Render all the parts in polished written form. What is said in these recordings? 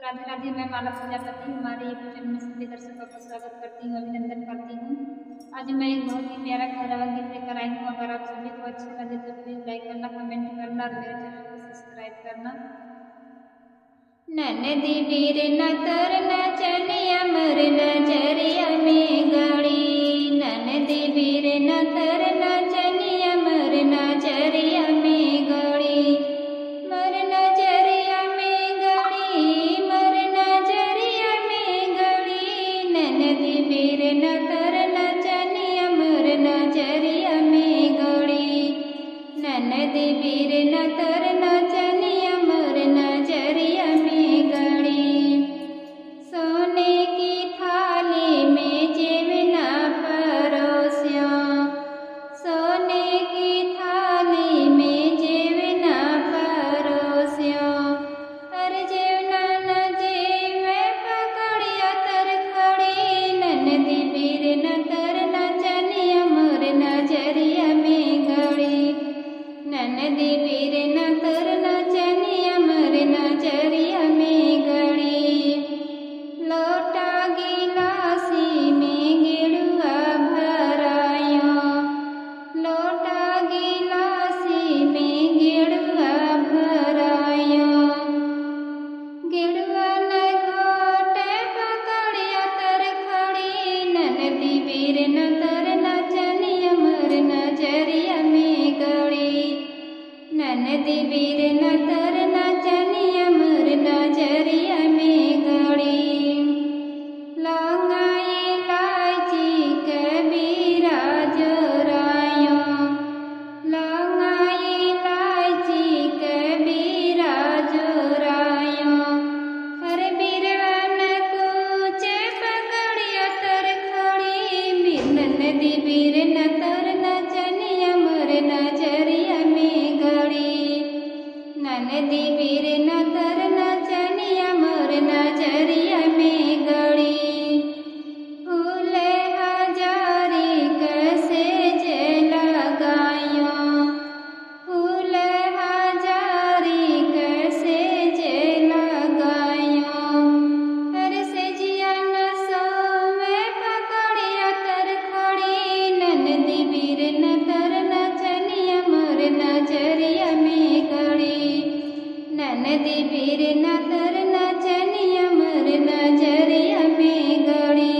राधे राधे। मैं मानव प्रजापति हमारे यूट्यूब चैनल में सभी दर्शकों का स्वागत करती हूँ, अभिनंदन करती हूँ। आज मैं एक बहुत ही प्यारा खैरावा गीत लेकर आई हूँ। अगर आप सभी को अच्छा लगे तो प्लीज लाइक करना, कमेंट करना और मेरे चैनल को सब्सक्राइब करना। ननदी वीर न तर न चनिया मर नजरिया में गड़ी, ननदी वीर न तर न चनिया मर नजरिया में गड़ी, मर नजरिया में गड़ी, मर नजरिया में गड़ी, ननदी वीर न तर न चनिया मर नजरिया में गड़ी, ननदी वीर न तर न चनिया मर नजरिया में गड़ी। सोने की थाली में जेवना परोस्या, सोने की थाली में जेवना परोस्या, अरे जेवना न जेवे पकड़िया तर खड़ी, ननदी वीर न तर न चनिया मोर नजरिया में गड़ी, ननदी वीर न तर न चनिया मोर नजरिया में गड़ी। लोटा गिलासी में गिड़ुआ भरायो, लोटा गिलासी में गिड़ुआ भरायो, गिड़ुआ न घोटे पकड़िया तर खड़ी, ननदी वीर न तर न चनिया मोर नजरिया में गड़ी, ननदी वीर न तर न चनिया मोर नजरिया में गड़ी। लौंगाई इलायची कबीरा जोरायो, लौंगाई इलायची कबीरा जोरायो, अरे बीरवा न कूचे पकड़िया तर खड़ी, ननदी वीर न तर न चनिया मोर नजरिया में गड़ी, ननदी वीर न तर न चनिया मोर नजरिया में गड़ी। फूले हजारी कैसे जे लगायो, फूले हजारी कैसे जे लगायो, अरे से जिया न सोवे पकड़िया तर खड़ी, ननदी वीर न तर न चनिया मोर नजरिया में गड़ी, ननदी वीर न तर न चनिया मोर नजरिया में गड़ी।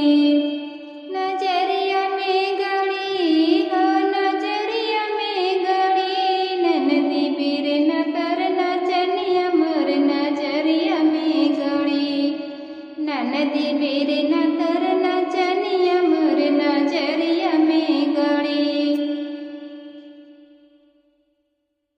नजरिया में गड़ी हो नजरिया में गड़ी, ननदी वीर न तर न चनिया मोर नजरिया में गड़ी, ननदी वीर न तर न चनिया मोर